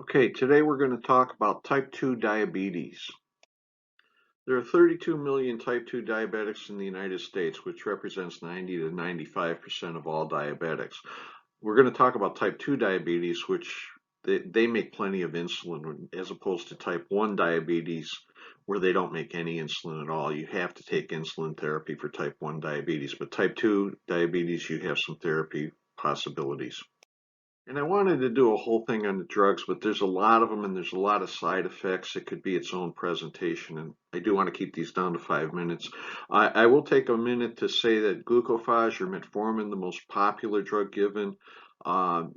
Okay, today we're going to talk about type 2 diabetes. There are 32 million type 2 diabetics in the United States, which represents 90 to 95% of all diabetics. We're going to talk about type 2 diabetes, which they make plenty of insulin, as opposed to type 1 diabetes, where they don't make any insulin at all. You have to take insulin therapy for type 1 diabetes, but type 2 diabetes, you have some therapy possibilities. And I wanted to do a whole thing on the drugs, but there's a lot of them and there's a lot of side effects. It could be its own presentation, and I do want to keep these down to 5 minutes. I will take a minute to say that glucophage or metformin, the most popular drug given, uh,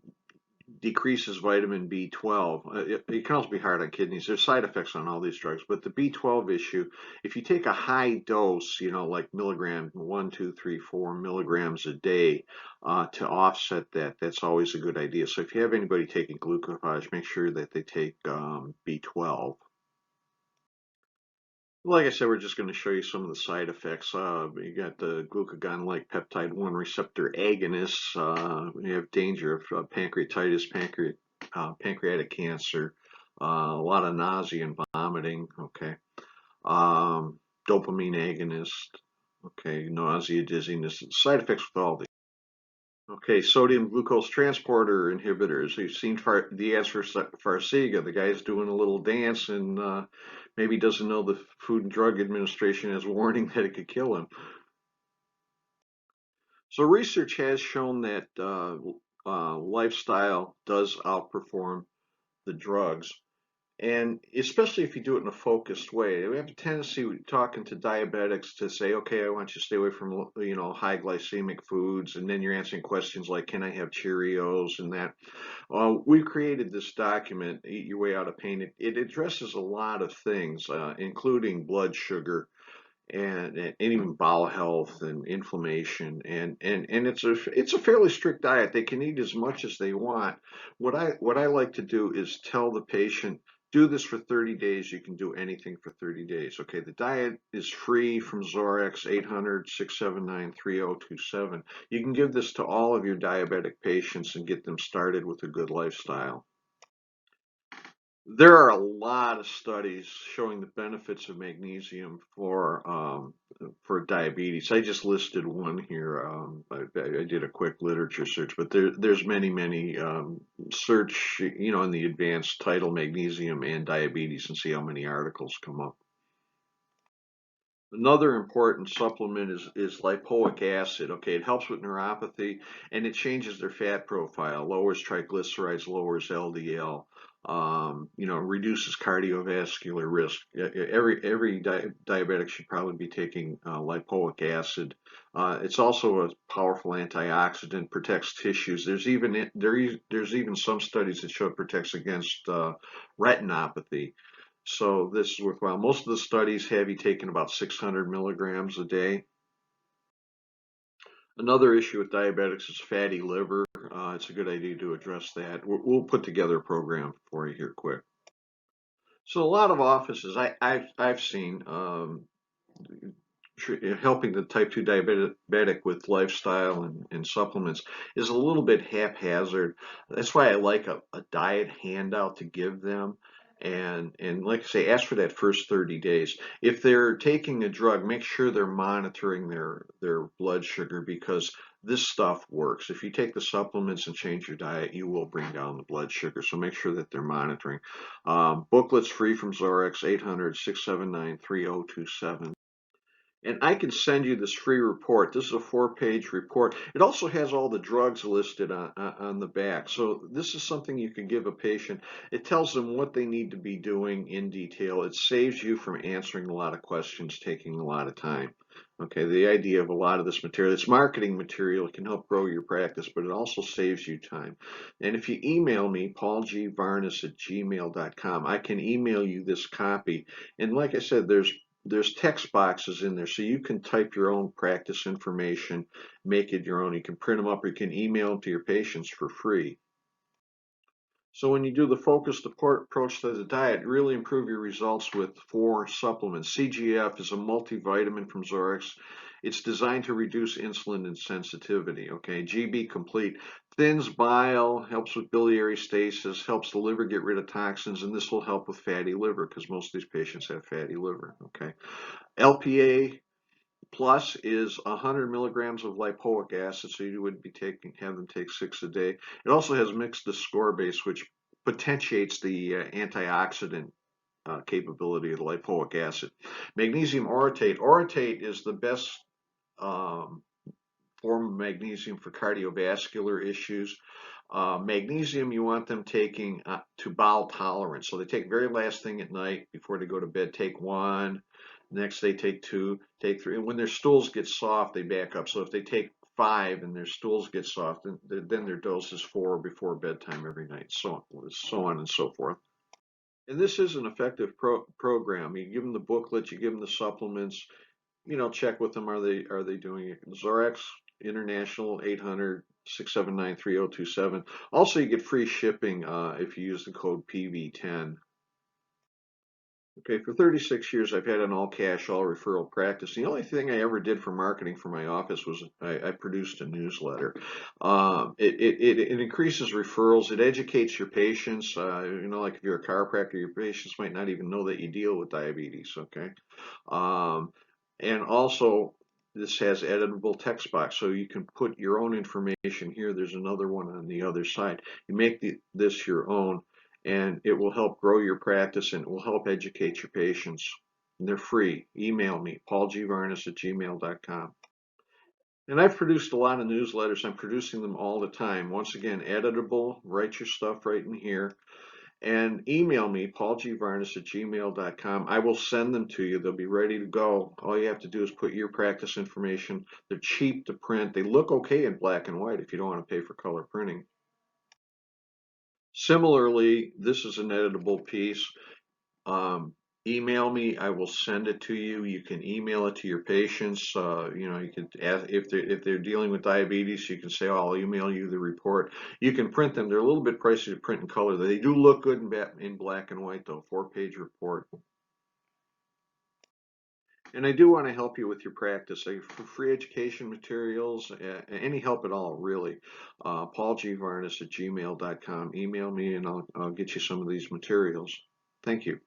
decreases vitamin B12. It can also be hard on kidneys. There's side effects on all these drugs, but the B12 issue, if you take a high dose, like milligram, 1, 2, 3, 4 milligrams a day, to offset that, that's always a good idea. So if you have anybody taking glucophage, make sure that they take B12. Like I said, we're just going to show you some of the side effects. You got the glucagon-like peptide 1 receptor agonists. You have danger of pancreatitis, pancreatic cancer, a lot of nausea and vomiting. Okay. Dopamine agonist. Okay. Nausea, dizziness. Side effects with all these. Okay, sodium glucose transporter inhibitors. You've seen the ads for Farxiga. The guy's doing a little dance and maybe doesn't know the Food and Drug Administration has warning that it could kill him. So research has shown that lifestyle does outperform the drugs. And especially if you do it in a focused way, we have a tendency talking to diabetics to say, okay, I want you to stay away from, high glycemic foods. And then you're answering questions like, can I have Cheerios and that. We created this document, Eat Your Way Out of Pain. It addresses a lot of things, including blood sugar and even bowel health and inflammation. And it's a fairly strict diet. They can eat as much as they want. What I like to do is tell the patient, do this for 30 days. You can do anything for 30 days. Okay, the diet is free from Zorex 800-679-3027. You can give this to all of your diabetic patients and get them started with a good lifestyle. There are a lot of studies showing the benefits of magnesium for diabetes. I just listed one here. I did a quick literature search, but there's many search in the advanced title magnesium and diabetes and see how many articles come up. Another important supplement is lipoic acid. Okay, it helps with neuropathy and it changes their fat profile, lowers triglycerides, lowers LDL, reduces cardiovascular risk. Every diabetic should probably be taking lipoic acid. It's also a powerful antioxidant, protects tissues. There's even some studies that show it protects against retinopathy. So this is worthwhile. Most of the studies have you taking about 600 milligrams a day. Another issue with diabetics is fatty liver. It's a good idea to address that. We'll put together a program for you here quick. So a lot of offices I've seen helping the type 2 diabetic with lifestyle and supplements is a little bit haphazard. That's why I like a diet handout to give them. And like I say, ask for that first 30 days. If they're taking a drug, make sure they're monitoring their blood sugar because this stuff works. If you take the supplements and change your diet, you will bring down the blood sugar. So make sure that they're monitoring. Booklets free from Zorex, 800-679-3027. And I can send you this free report. This is a 4-page report. It also has all the drugs listed on the back. So this is something you can give a patient. It tells them what they need to be doing in detail. It saves you from answering a lot of questions, taking a lot of time. Okay, the idea of a lot of this material, it's marketing material. It can help grow your practice, but it also saves you time. And if you email me, paulgvarnes@gmail.com, I can email you this copy. And like I said, there's text boxes in there so you can type your own practice information, make it your own. You can print them up or you can email them to your patients for free. So when you do the focused approach to the diet, really improve your results with 4 supplements. CGF is a multivitamin from Zorex. It's designed to reduce insulin insensitivity. Okay, GB Complete. Thins bile, helps with biliary stasis, helps the liver get rid of toxins, and this will help with fatty liver because most of these patients have fatty liver. Okay. LPA plus is 100 milligrams of lipoic acid, so you would be have them take 6 a day. It also has mixed ascorbate, which potentiates the antioxidant capability of the lipoic acid. Magnesium orotate. Orotate is the best um, form of magnesium for cardiovascular issues. Magnesium, you want them taking to bowel tolerance. So they take very last thing at night before they go to bed, take 1. Next they take 2, take 3. And when their stools get soft, they back up. So if they take 5 and their stools get soft, then their dose is 4 before bedtime every night, so on and so forth. And this is an effective program. You give them the booklet, you give them the supplements, check with them. Are they doing it? Zorex International 800-679-3027. Also, you get free shipping if you use the code PV10. Okay, for 36 years, I've had an all cash, all referral practice. The only thing I ever did for marketing for my office was I produced a newsletter. It increases referrals, it educates your patients. Like if you're a chiropractor, your patients might not even know that you deal with diabetes, okay? Um, and also, this has editable text box, so you can put your own information here. There's another one on the other side. You make this your own, and it will help grow your practice and it will help educate your patients. And they're free. Email me, paulgvarnes@gmail.com. And I've produced a lot of newsletters. I'm producing them all the time. Once again, editable. Write your stuff right in here. And email me, paulgvarnes@gmail.com. I will send them to you. They'll be ready to go. All you have to do is put your practice information. They're cheap to print. They look okay in black and white if you don't want to pay for color printing. Similarly, this is an editable piece. Email me, I will send it to you. You can email it to your patients. You can ask if they're dealing with diabetes, you can say, oh, I'll email you the report. You can print them. They're a little bit pricey to print in color. They do look good in black and white, though. 4-page report. And I do want to help you with your practice. For free education materials, any help at all, really. paulgvarnes@gmail.com. Email me and I'll get you some of these materials. Thank you.